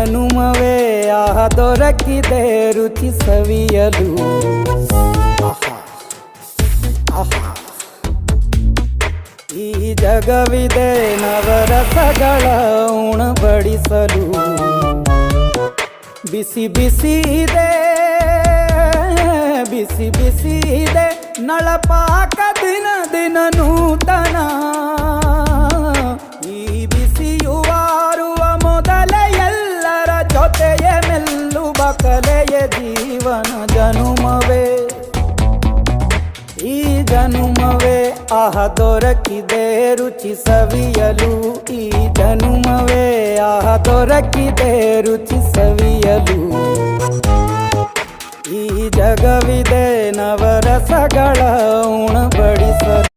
ಜನುಮವೇ ಆಹ ದೊರಕಿದೆ ರುಚಿ ಸವಿಯಲು. ಆಹಾ ಆಹಾ. ಈ ಜಗವಿದೆ ನವರಸಗಳ ಉಣಬಡಿಸಲು. ಬಿಸಿ ಬಿಸಿ ಇದೆ ಬಿಸಿ ಬಿಸಿ ಇದೆ ನಳಪಾಕ ದಿನ ದಿನ ನೂತನ. ಈ ಬಿಸಿಯುವಾರುವ ಮೊದಲೇ ಎಲ್ಲರ ಜೊತೆಯೇ ಮೆಲ್ಲುವ ಕಲೆಯ ಜೀವನ ಜನುಮವೇ. ಈ ಜನುಮವೇ ಆಹ ದೊರಕಿದೆ ರುಚಿ ಸವಿಯಲು. ಈ ಜನುಮವೇ ಆಹ ದೊರಕಿದೆ ರುಚಿ ಸವಿಯಲು. ಈ ಜಗವಿದೆ ನವರಸಗಳ ಉಣಬಡಿಸಲು.